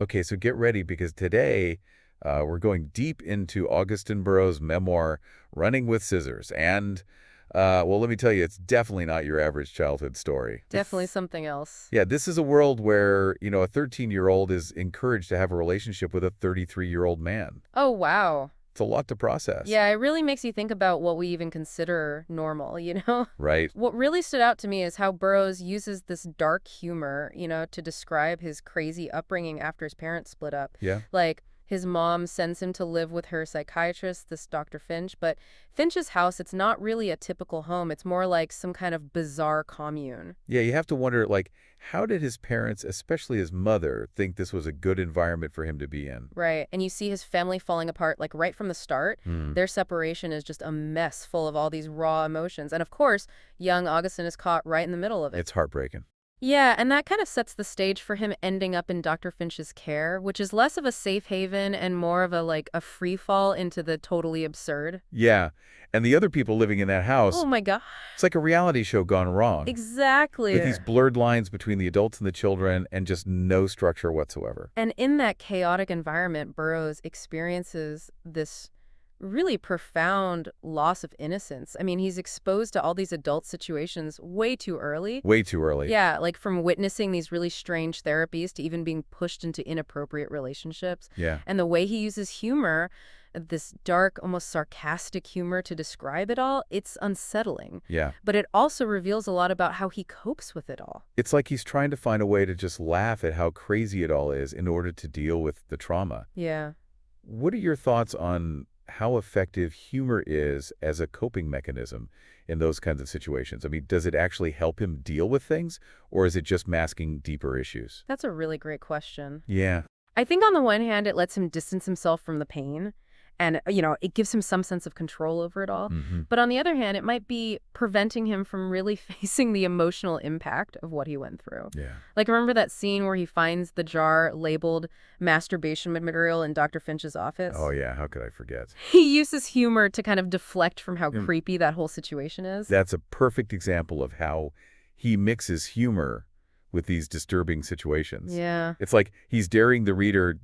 Okay, so get ready because today we're going deep into Augusten Burroughs' memoir, Running with Scissors. And, well, let me tell you, it's definitely not your average childhood story. Definitely something else. Yeah, this is a world where, a 13-year-old is encouraged to have a relationship with a 33-year-old man. Oh, wow. It's a lot to process, Yeah, it really makes you think about what we even consider normal, you know? right? What really stood out to me is how Burroughs uses this dark humor, to describe his crazy upbringing after his parents split up. Yeah. Like, his mom sends him to live with her psychiatrist, this Dr. Finch, but Finch's house, it's not really a typical home. It's more like some kind of bizarre commune. Yeah, you have to wonder, like, how did his parents, especially his mother, think this was a good environment for him to be in? Right. And you see his family falling apart, like right from the start. Hmm. Their separation is just a mess full of all these raw emotions. And of course, young Augustine is caught right in the middle of it. It's heartbreaking. Yeah, and that kind of sets the stage for him ending up in Dr. Finch's care, which is less of a safe haven and more of a free fall into the totally absurd. Yeah, and the other people living in that house, Oh my God. it's like a reality show gone wrong, with Exactly. these blurred lines between the adults and the children and just no structure whatsoever. And in that chaotic environment, Burroughs experiences this really profound loss of innocence. I mean, he's exposed to all these adult situations way too early. Way too early. Yeah, like from witnessing these really strange therapies to even being pushed into inappropriate relationships. Yeah, And the way he uses humor, this dark, almost sarcastic humor to describe it all, it's unsettling. yeah. But it also reveals a lot about how he copes with it all. It's like he's trying to find a way to just laugh at how crazy it all is in order to deal with the trauma. Yeah. What are your thoughts on how effective humor is as a coping mechanism in those kinds of situations? I mean, does it actually help him deal with things, or is it just masking deeper issues? That's a really great question. Yeah, I think on the one hand, it lets him distance himself from the pain and, it gives him some sense of control over it all. hmm, But on the other hand, it might be preventing him from really facing the emotional impact of what he went through. yeah. Like, remember that scene where he finds the jar labeled masturbation material in Dr. Finch's office? Oh, yeah, how could I forget? He uses humor to kind of deflect from how Mm, creepy that whole situation is. That's a perfect example of how he mixes humor with these disturbing situations. Yeah. It's like he's daring the reader,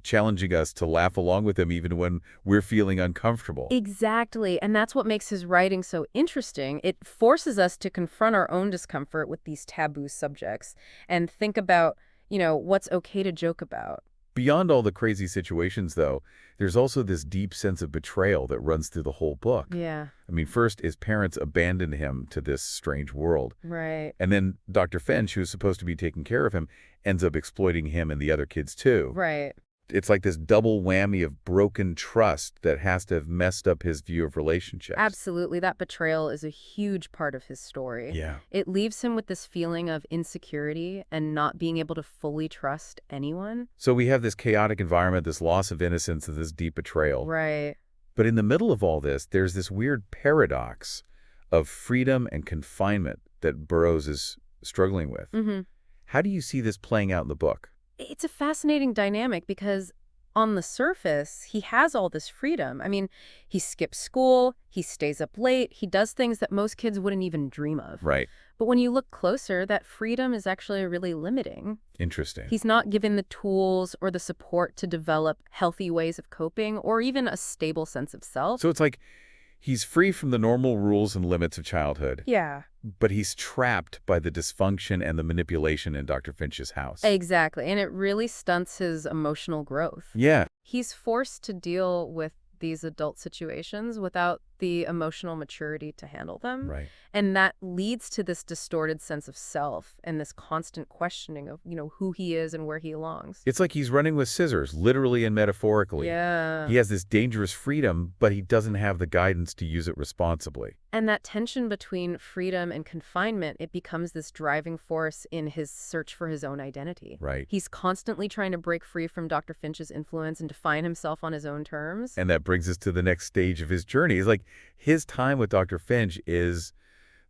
challenging us to laugh along with him even when we're feeling uncomfortable. Exactly. And that's what makes his writing so interesting. It forces us to confront our own discomfort with these taboo subjects and think about, what's okay to joke about. Beyond all the crazy situations, though, there's also this deep sense of betrayal that runs through the whole book. Yeah, I mean, first, his parents abandon him to this strange world. right. And then Dr. Finch, who's supposed to be taking care of him, ends up exploiting him and the other kids, too. Right. It's like this double whammy of broken trust that has to have messed up his view of relationships. Absolutely. That betrayal is a huge part of his story. Yeah. It leaves him with this feeling of insecurity and not being able to fully trust anyone. So we have this chaotic environment, this loss of innocence, and this deep betrayal. Right. But in the middle of all this, there's this weird paradox of freedom and confinement that Burroughs is struggling with. Mm-hmm. How do you see this playing out in the book? It's a fascinating dynamic because on the surface, he has all this freedom. I mean, he skips school, he stays up late, he does things that most kids wouldn't even dream of. Right. But when you look closer, that freedom is actually really limiting. Interesting. He's not given the tools or the support to develop healthy ways of coping or even a stable sense of self. So it's like he's free from the normal rules and limits of childhood, Yeah, but he's trapped by the dysfunction and the manipulation in Dr. Finch's house. exactly. And it really stunts his emotional growth. Yeah. He's forced to deal with these adult situations without the emotional maturity to handle them. Right. And that leads to this distorted sense of self and this constant questioning of, who he is and where he belongs. It's like he's running with scissors, literally and metaphorically. Yeah. He has this dangerous freedom, but he doesn't have the guidance to use it responsibly. And that tension between freedom and confinement, it becomes this driving force in his search for his own identity. Right. He's constantly trying to break free from Dr. Finch's influence and define himself on his own terms. And that brings us to the next stage of his journey. It's like his time with Dr. Finch is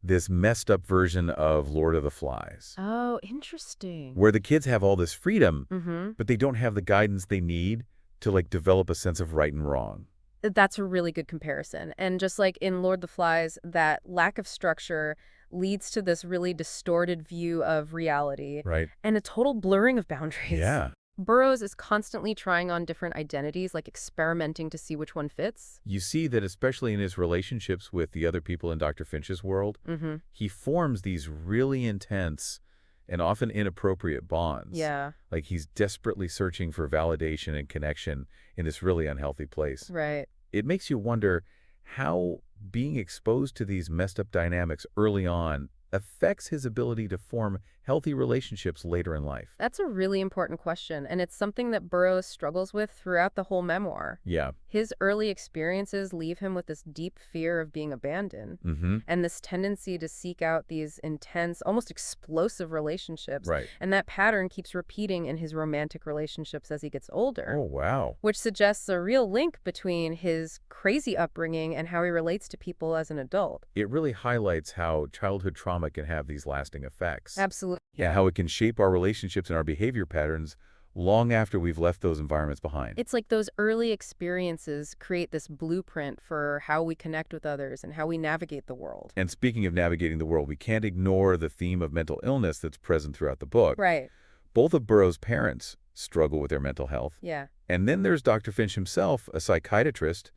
this messed up version of Lord of the Flies, Oh, interesting. where the kids have all this freedom, Mm-hmm. but they don't have the guidance they need to develop a sense of right and wrong. That's a really good comparison. And just like in Lord of the Flies, that lack of structure leads to this really distorted view of reality Right. and a total blurring of boundaries. Yeah. Burroughs is constantly trying on different identities, like experimenting to see which one fits. You see that especially in his relationships with the other people in Dr. Finch's world, Mm-hmm. he forms these really intense and often inappropriate bonds. Yeah, Like he's desperately searching for validation and connection in this really unhealthy place. right. It makes you wonder how being exposed to these messed up dynamics early on affects his ability to form healthy relationships later in life. That's a really important question, and it's something that Burroughs struggles with throughout the whole memoir. Yeah. His early experiences leave him with this deep fear of being abandoned, Mm-hmm. and this tendency to seek out these intense, almost explosive relationships. Right. And that pattern keeps repeating in his romantic relationships as he gets older, Oh, wow. which suggests a real link between his crazy upbringing and how he relates to people as an adult. It really highlights how childhood trauma can have these lasting effects. Absolutely. Yeah, how it can shape our relationships and our behavior patterns long after we've left those environments behind. It's like those early experiences create this blueprint for how we connect with others and how we navigate the world. And speaking of navigating the world, we can't ignore the theme of mental illness that's present throughout the book. Right. Both of Burroughs' parents struggle with their mental health. Yeah. And then there's Dr. Finch himself, a psychiatrist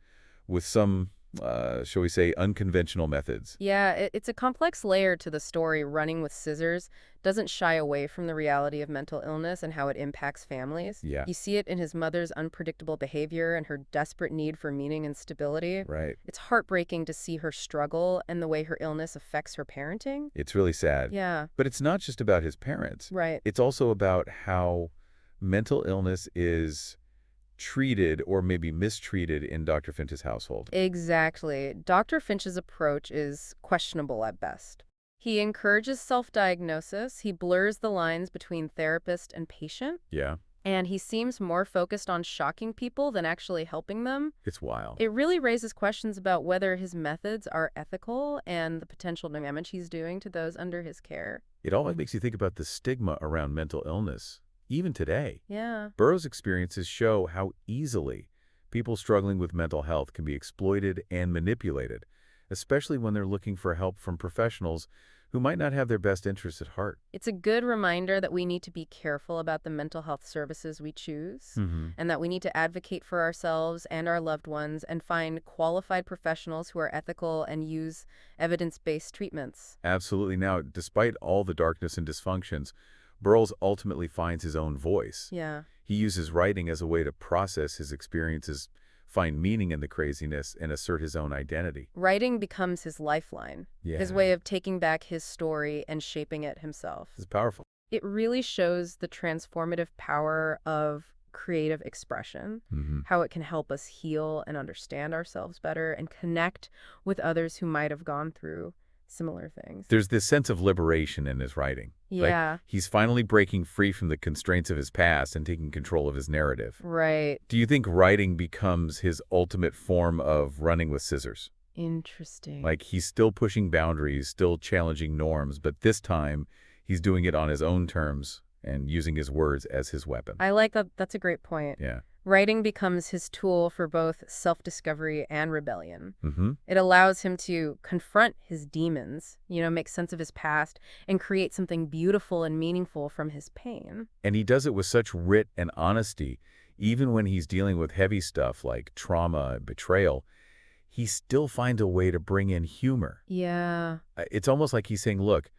with some, shall we say, unconventional methods. Yeah, it's a complex layer to the story. Running with Scissors doesn't shy away from the reality of mental illness and how it impacts families. Yeah. You see it in his mother's unpredictable behavior and her desperate need for meaning and stability. Right. It's heartbreaking to see her struggle and the way her illness affects her parenting. It's really sad. Yeah, But it's not just about his parents. right. It's also about how mental illness is treated or maybe mistreated in Dr. Finch's household. Exactly. Dr. Finch's approach is questionable at best. He encourages self-diagnosis, he blurs the lines between therapist and patient, Yeah, and he seems more focused on shocking people than actually helping them. it's wild. It really raises questions about whether his methods are ethical and the potential damage he's doing to those under his care. It all makes you think about the stigma around mental illness, even today. Yeah. Burroughs' experiences show how easily people struggling with mental health can be exploited and manipulated, especially when they're looking for help from professionals who might not have their best interests at heart. It's a good reminder that we need to be careful about the mental health services we choose, Mm-hmm. and that we need to advocate for ourselves and our loved ones and find qualified professionals who are ethical and use evidence-based treatments. Absolutely. Now, despite all the darkness and dysfunctions, Burroughs ultimately finds his own voice. Yeah. He uses writing as a way to process his experiences, find meaning in the craziness, and assert his own identity. Writing becomes his lifeline, Yeah, his way of taking back his story and shaping it himself. it's powerful. It really shows the transformative power of creative expression, Mm-hmm. how it can help us heal and understand ourselves better and connect with others who might have gone through similar things. There's this sense of liberation in his writing. Yeah, He's finally breaking free from the constraints of his past and taking control of his narrative. right. Do you think writing becomes his ultimate form of running with scissors? Interesting. Like he's still pushing boundaries, still challenging norms, but this time he's doing it on his own terms and using his words as his weapon. I like that. That's a great point. Yeah. Writing becomes his tool for both self-discovery and rebellion. Mm-hmm. It allows him to confront his demons, make sense of his past, and create something beautiful and meaningful from his pain. And he does it with such wit and honesty, even when he's dealing with heavy stuff like trauma and betrayal. He still finds a way to bring in humor. Yeah. It's almost like he's saying, look,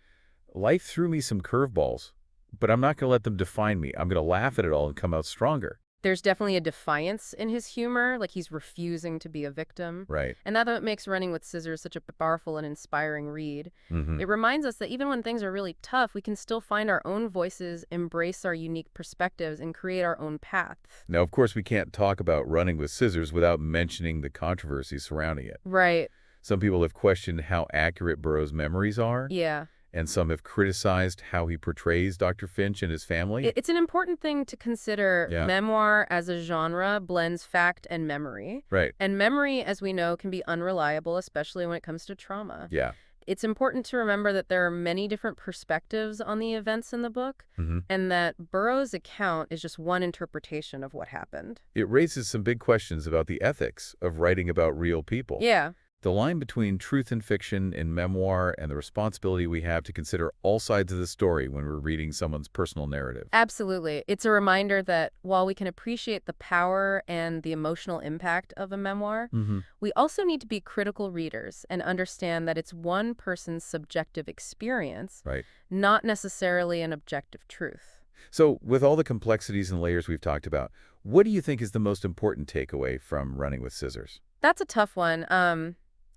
life threw me some curveballs, but I'm not going to let them define me. I'm going to laugh at it all and come out stronger. There's definitely a defiance in his humor, like he's refusing to be a victim. Right. And that's what makes Running with Scissors such a powerful and inspiring read. Mm-hmm. It reminds us that even when things are really tough, we can still find our own voices, embrace our unique perspectives, and create our own path. Now, of course, we can't talk about Running with Scissors without mentioning the controversy surrounding it. Right. Some people have questioned how accurate Burroughs' memories are, Yeah. and some have criticized how he portrays Dr. Finch and his family. It's an important thing to consider. Yeah. Memoir as a genre blends fact and memory. Right. And memory, as we know, can be unreliable, especially when it comes to trauma. Yeah. It's important to remember that there are many different perspectives on the events in the book, Mm-hmm. and that Burroughs' account is just one interpretation of what happened. It raises some big questions about the ethics of writing about real people. Yeah. The line between truth and fiction in memoir and the responsibility we have to consider all sides of the story when we're reading someone's personal narrative. Absolutely. It's a reminder that while we can appreciate the power and the emotional impact of a memoir, Hmm. we also need to be critical readers and understand that it's one person's subjective experience, Right. not necessarily an objective truth. So, with all the complexities and layers we've talked about, what do you think is the most important takeaway from Running with Scissors? That's a tough one.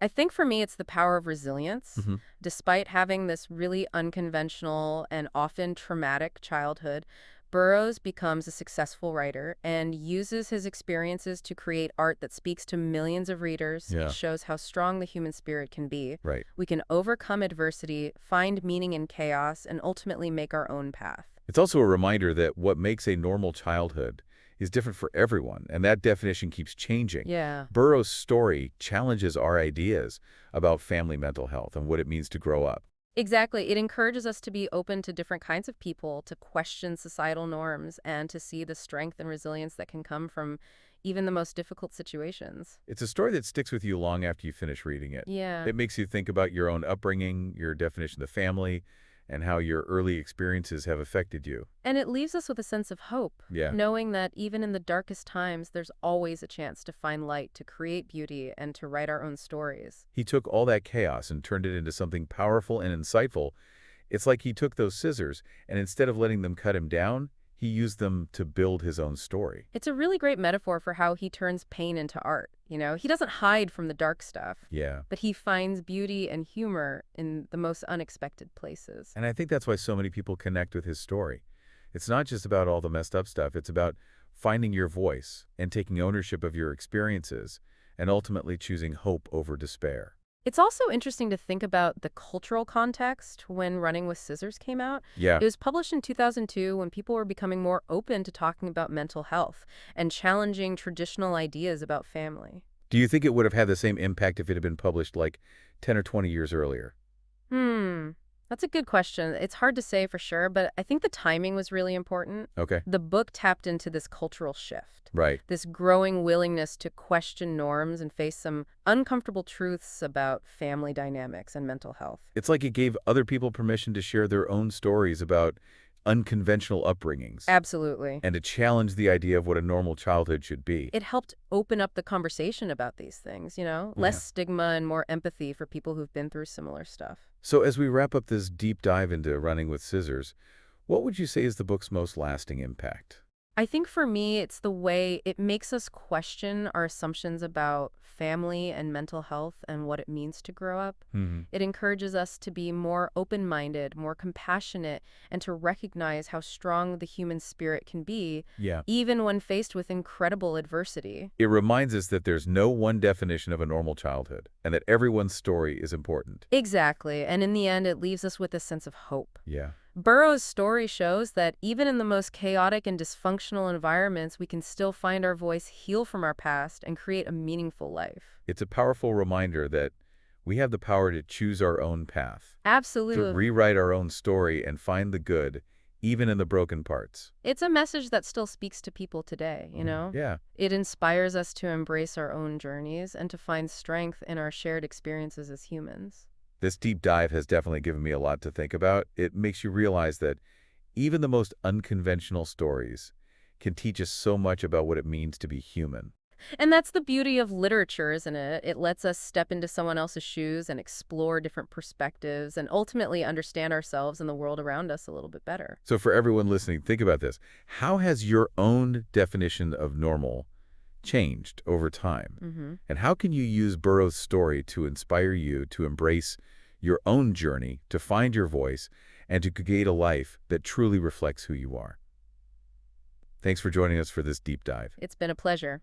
I think for me, it's the power of resilience. Hmm. Despite having this really unconventional and often traumatic childhood, Burroughs becomes a successful writer and uses his experiences to create art that speaks to millions of readers. It Yeah, shows how strong the human spirit can be. right. We can overcome adversity, find meaning in chaos, and ultimately make our own path. It's also a reminder that what makes a normal childhood is different for everyone, and that definition keeps changing. Yeah. Burroughs' story challenges our ideas about family mental health and what it means to grow up. Exactly. It encourages us to be open to different kinds of people, to question societal norms, and to see the strength and resilience that can come from even the most difficult situations. It's a story that sticks with you long after you finish reading it. Yeah. It makes you think about your own upbringing, your definition of family, and how your early experiences have affected you. And it leaves us with a sense of hope, Yeah. knowing that even in the darkest times, there's always a chance to find light, to create beauty, and to write our own stories. He took all that chaos and turned it into something powerful and insightful. It's like he took those scissors, and instead of letting them cut him down, he used them to build his own story. It's a really great metaphor for how he turns pain into art. He doesn't hide from the dark stuff, Yeah. but he finds beauty and humor in the most unexpected places. And I think that's why so many people connect with his story. It's not just about all the messed up stuff. It's about finding your voice and taking ownership of your experiences and ultimately choosing hope over despair. It's also interesting to think about the cultural context when Running with Scissors came out. Yeah. It was published in 2002 when people were becoming more open to talking about mental health and challenging traditional ideas about family. Do you think it would have had the same impact if it had been published like 10 or 20 years earlier? Hmm, that's a good question. It's hard to say for sure, but I think the timing was really important. Okay. The book tapped into this cultural shift, Right. this growing willingness to question norms and face some uncomfortable truths about family dynamics and mental health. It's like it gave other people permission to share their own stories about unconventional upbringings Absolutely. and to challenge the idea of what a normal childhood should be. It helped open up the conversation about these things, Yeah. less stigma and more empathy for people who've been through similar stuff. So as we wrap up this deep dive into Running with Scissors, what would you say is the book's most lasting impact? I think for me, it's the way it makes us question our assumptions about family and mental health and what it means to grow up. Hmm. It encourages us to be more open-minded, more compassionate, and to recognize how strong the human spirit can be, Yeah. even when faced with incredible adversity. It reminds us that there's no one definition of a normal childhood and that everyone's story is important. Exactly, and in the end, it leaves us with a sense of hope. Yeah. Burroughs' story shows that even in the most chaotic and dysfunctional environments, we can still find our voice, heal from our past, and create a meaningful life. It's a powerful reminder that we have the power to choose our own path, to Absolutely. rewrite our own story and find the good, even in the broken parts. It's a message that still speaks to people today. Yeah. It inspires us to embrace our own journeys and to find strength in our shared experiences as humans. This deep dive has definitely given me a lot to think about. It makes you realize that even the most unconventional stories can teach us so much about what it means to be human. And that's the beauty of literature, isn't it? It lets us step into someone else's shoes and explore different perspectives and ultimately understand ourselves and the world around us a little bit better. So for everyone listening, think about this. How has your own definition of normal changed over time? Hmm. And how can you use Burroughs' story to inspire you to embrace your own journey, to find your voice, and to create a life that truly reflects who you are? Thanks for joining us for this deep dive. It's been a pleasure.